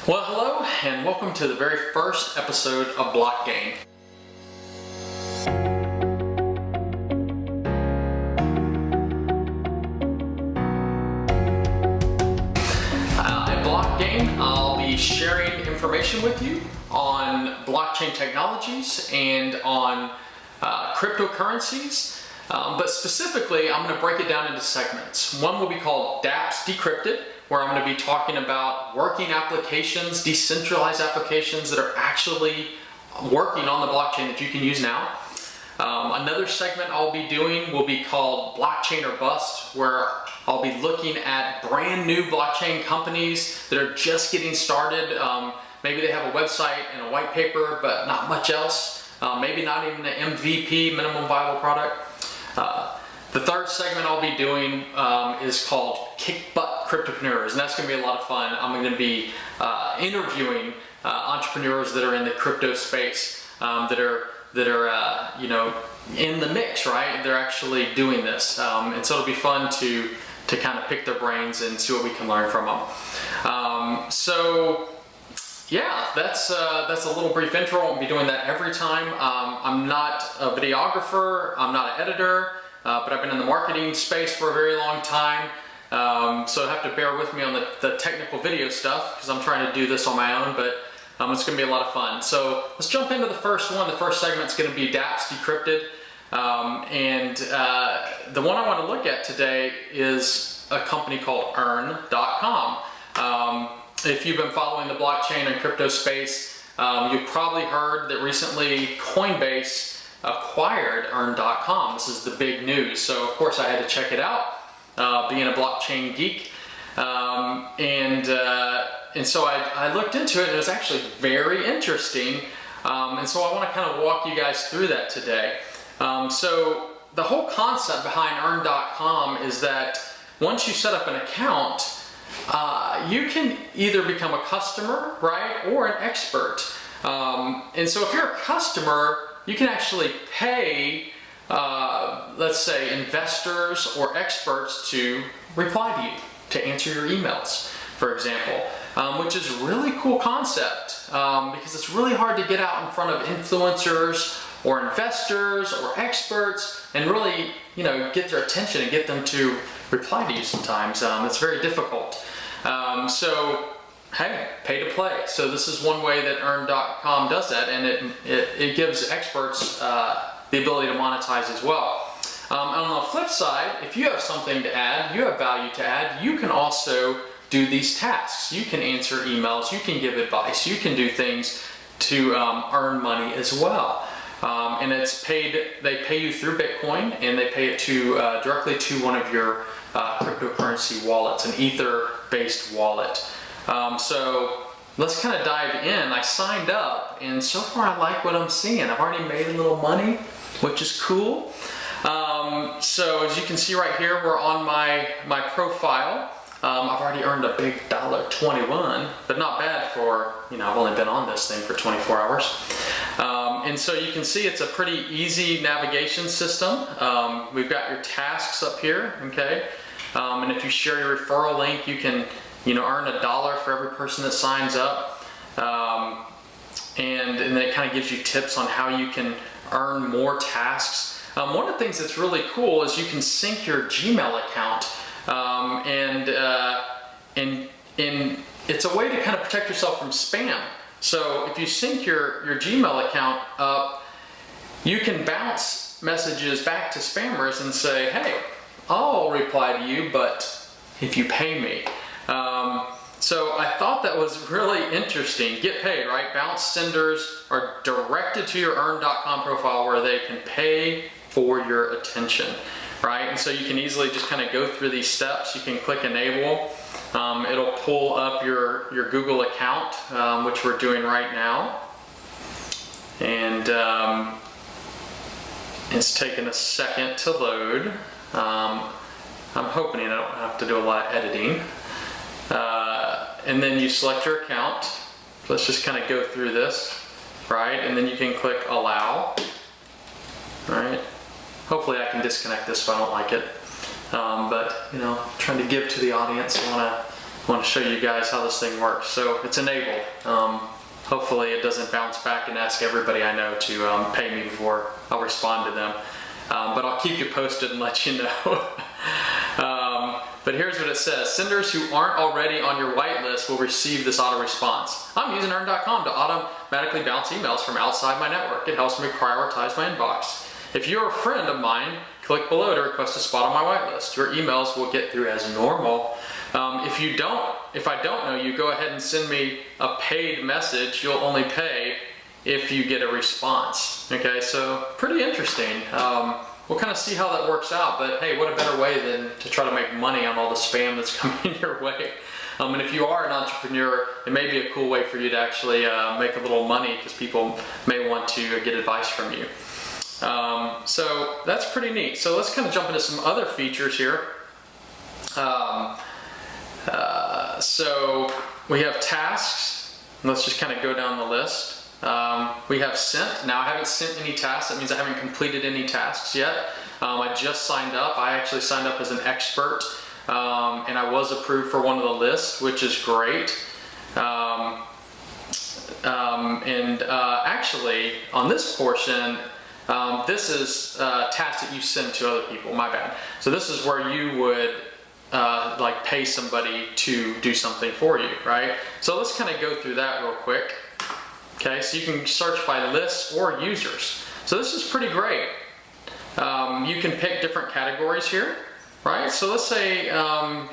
Well, hello and welcome to the very first episode of Blockchain. At Blockchain, I'll be sharing information with you on blockchain technologies and on cryptocurrencies. But specifically, I'm going to break it down into segments. One will be called Dapps Decrypted, where I'm going to be talking about working applications, decentralized applications that are actually working on the blockchain that you can use now. Another segment I'll be doing will be called Blockchain or Bust, where I'll be looking at brand new blockchain companies that are just getting started. Maybe they have a website and a white paper, but not much else. Maybe not even an MVP, minimum viable product. The third segment I'll be doing is called Kick Butt Cryptopreneurs, and that's going to be a lot of fun. I'm going to be interviewing entrepreneurs that are in the crypto space, that are in the mix, right? They're actually doing this, and so it'll be fun to kind of pick their brains and see what we can learn from them. So yeah, that's a little brief intro. I won't be doing that every time. I'm not a videographer, I'm not an editor, but I've been in the marketing space for a very long time. So have to bear with me on the technical video stuff because I'm trying to do this on my own, but it's going to be a lot of fun. So let's jump into the first one. The first segment is going to be Dapps Decrypted. And the one I want to look at today is a company called Earn.com. If you've been following the blockchain and crypto space, you've probably heard that recently Coinbase acquired Earn.com. This is the big news. So of course I had to check it out, being a blockchain geek. And so I looked into it, and it was actually very interesting. And so I want to kind of walk you guys through that today. So the whole concept behind Earn.com is that once you set up an account, you can either become a customer, right, or an expert. And so if you're a customer, you can actually pay, let's say, investors or experts to reply to you, to answer your emails, for example, which is a really cool concept because it's really hard to get out in front of influencers or investors or experts and really, get their attention and get them to reply to you sometimes. It's very difficult. So, hey, pay to play. So this is one way that Earn.com does that, and it gives experts the ability to monetize as well. On the flip side, if you have something to add, you have value to add, you can also do these tasks. You can answer emails, you can give advice, you can do things to earn money as well. And they pay you through Bitcoin, and they pay it directly to one of your cryptocurrency wallets, an Ether-based wallet. So let's kind of dive in. I signed up, and so far I like what I'm seeing. I've already made a little money, which is cool. So as you can see right here, we're on my profile. I've already earned a big $1.21, but not bad for, I've only been on this thing for 24 hours. And so you can see it's a pretty easy navigation system. We've got your tasks up here, okay? And if you share your referral link, you can, earn $1 for every person that signs up. And then it kind of gives you tips on how you can earn more tasks. One of the things that's really cool is you can sync your Gmail account. And it's a way to kind of protect yourself from spam. So if you sync your Gmail account up, you can bounce messages back to spammers and say, hey, I'll reply to you, but if you pay me. So I thought that was really interesting. Get paid, right? Bounce senders are directed to your Earn.com profile where they can pay for your attention, right? And so you can easily just kind of go through these steps. You can click enable. It'll pull up your Google account, which we're doing right now. And it's taking a second to load. I'm hoping I don't have to do a lot of editing. And then you select your account. Let's just kind of go through this, right? And then you can click allow, right? Hopefully I can disconnect this if I don't like it. But trying to give to the audience, I want to show you guys how this thing works. So it's enabled. Hopefully it doesn't bounce back and ask everybody I know to pay me before I'll respond to them. But I'll keep you posted and let you know. But here's what it says. Senders who aren't already on your whitelist will receive this auto response. I'm using earn.com to automatically bounce emails from outside my network. It helps me prioritize my inbox. If you're a friend of mine, click below to request a spot on my whitelist. Your emails will get through as normal. If I don't know you, go ahead and send me a paid message. You'll only pay if you get a response. Okay, so pretty interesting. We'll kind of see how that works out, but hey, what a better way than to try to make money on all the spam that's coming your way. And if you are an entrepreneur, it may be a cool way for you to actually make a little money, because people may want to get advice from you. So that's pretty neat. So let's kind of jump into some other features here. So we have tasks. Let's just kind of go down the list. We have sent. Now I haven't sent any tasks. That means I haven't completed any tasks yet. I just signed up. I actually signed up as an expert, and I was approved for one of the lists, which is great. Actually, on this portion, this is tasks that you send to other people. My bad. So this is where you would like pay somebody to do something for you, right? So let's kind of go through that real quick. Okay, so you can search by lists or users. So this is pretty great. You can pick different categories here, right? So let's say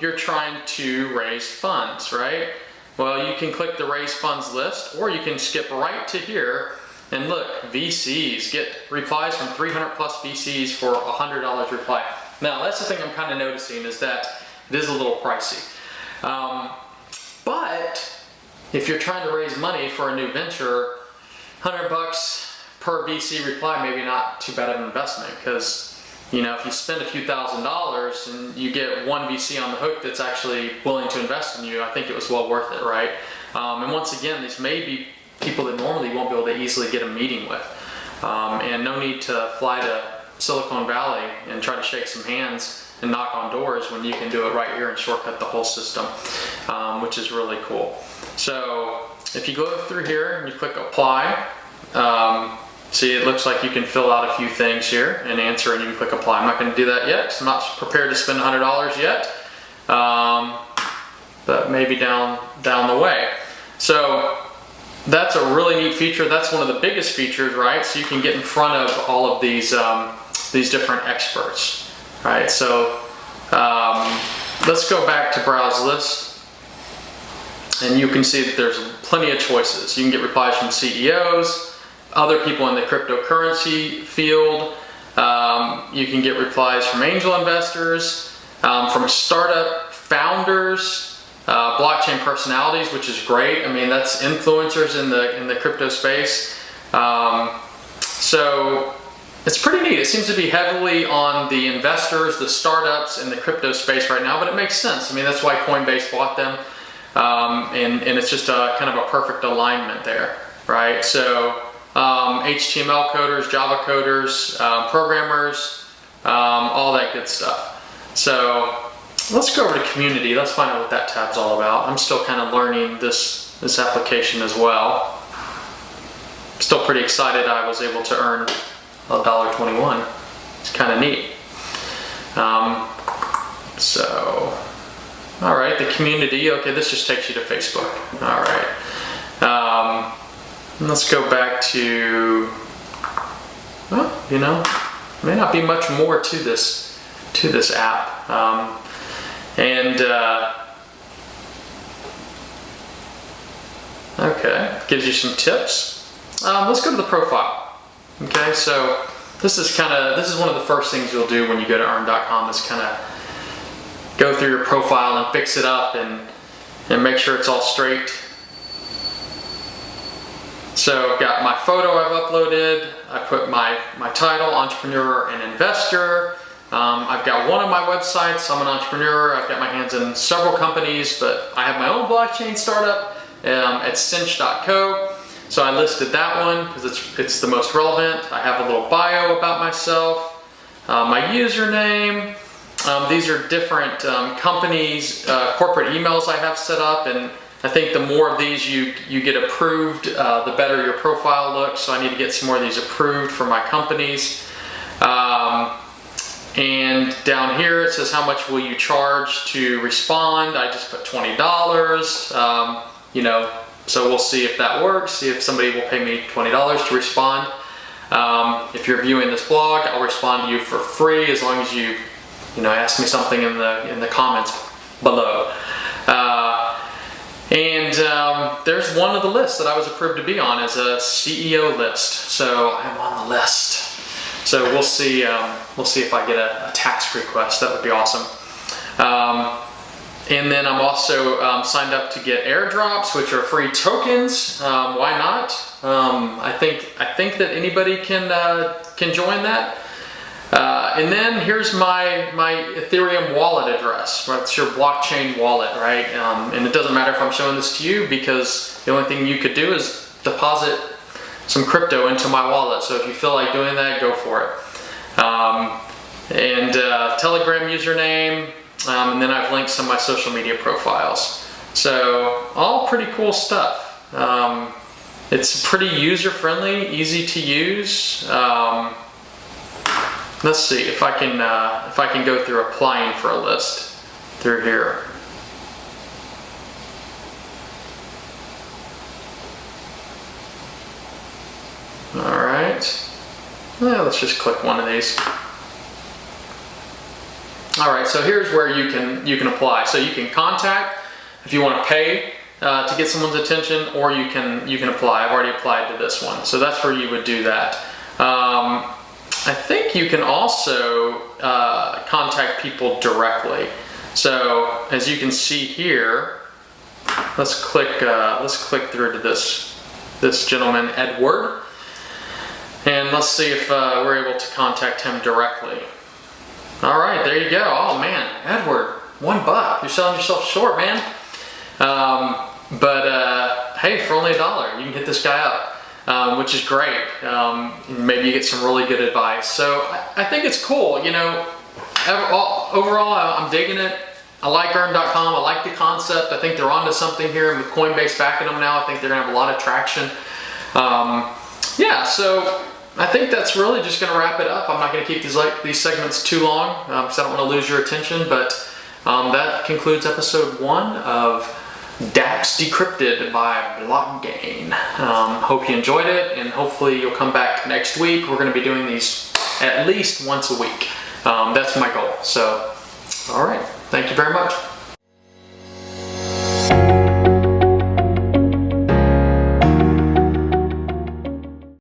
you're trying to raise funds, right? Well, you can click the raise funds list, or you can skip right to here and look, VCs, get replies from 300 plus VCs for $100 reply. Now, that's the thing I'm kind of noticing, is that it is a little pricey. But if you're trying to raise money for a new venture, $100 per VC reply, maybe not too bad of an investment, because you know, if you spend a few $1,000s and you get one VC on the hook that's actually willing to invest in you, I think it was well worth it, right? And once again, these may be people that normally you won't be able to easily get a meeting with, and no need to fly to Silicon Valley and try to shake some hands and knock on doors when you can do it right here and shortcut the whole system, which is really cool. So if you go through here and you click apply, see, it looks like you can fill out a few things here and answer, and you can click apply. I'm not going to do that yet because I'm not prepared to spend $100 yet, but maybe down the way. So that's a really neat feature. That's one of the biggest features, right? So you can get in front of all of these different experts, right? So let's go back to browse list. And you can see that there's plenty of choices. You can get replies from CEOs, other people in the cryptocurrency field. You can get replies from angel investors, from startup founders, blockchain personalities, which is great. I mean, that's influencers in the crypto space. So it's pretty neat. It seems to be heavily on the investors, the startups, and the crypto space right now, but it makes sense. I mean, that's why Coinbase bought them. And it's just kind of a perfect alignment there, right? So HTML coders, Java coders, programmers, all that good stuff. So let's go over to community. Let's find out what that tab's all about. I'm still kind of learning this application as well. Still pretty excited I was able to earn $1.21. It's kind of neat. All right, the community. Okay, this just takes you to Facebook. All right. Let's go back to, well, you know, may not be much more to this app. Okay, gives you some tips. Let's go to the profile. Okay, so this is one of the first things you'll do when you go to earn.com, is kind of go through your profile and fix it up and make sure it's all straight. So I've got my photo I've uploaded. I put my title, entrepreneur and investor. I've got one of my websites. I'm an entrepreneur. I've got my hands in several companies, but I have my own blockchain startup at cinch.co. So I listed that one because it's the most relevant. I have a little bio about myself, my username. These are different companies, corporate emails I have set up, and I think the more of these you get approved, the better your profile looks. So I need to get some more of these approved for my companies. And down here it says, how much will you charge to respond? I just put $20. You know, so we'll see if that works, see if somebody will pay me $20 to respond. If you're viewing this blog, I'll respond to you for free as long as you know, ask me something in the comments below. There's one of the lists that I was approved to be on as a CEO list, so I'm on the list. So we'll see if I get a tax request. That would be awesome. And then I'm also signed up to get airdrops, which are free tokens. Why not? I think that anybody can join that. And then here's my Ethereum wallet address. Right? It's your blockchain wallet, right? And it doesn't matter if I'm showing this to you, because the only thing you could do is deposit some crypto into my wallet. So if you feel like doing that, go for it. Telegram username, and then I've linked some of my social media profiles. So all pretty cool stuff. It's pretty user-friendly, easy to use. Let's see if I can go through applying for a list through here. All right. Yeah, let's just click one of these. All right. So here's where you can apply. So you can contact if you want to pay to get someone's attention, or you can apply. I've already applied to this one, so that's where you would do that. I think you can also contact people directly. So as you can see here, let's click through to this gentleman, Edward, and let's see if we're able to contact him directly. All right, there you go. Oh man, Edward, $1. You're selling yourself short, man. Hey, for only $1, you can hit this guy up. Which is great. Maybe you get some really good advice. So I think it's cool. You know, overall, I'm digging it. I like earn.com. I like the concept. I think they're onto something here, and with Coinbase backing them now, I think they're gonna have a lot of traction. Yeah, so I think that's really just gonna wrap it up. I'm not gonna keep these segments too long because I don't want to lose your attention. But that concludes episode 1 of Dapps Decrypted by Blockgain. Hope you enjoyed it, and hopefully you'll come back next week. We're going to be doing these at least once a week. That's my goal. So, all right. Thank you very much.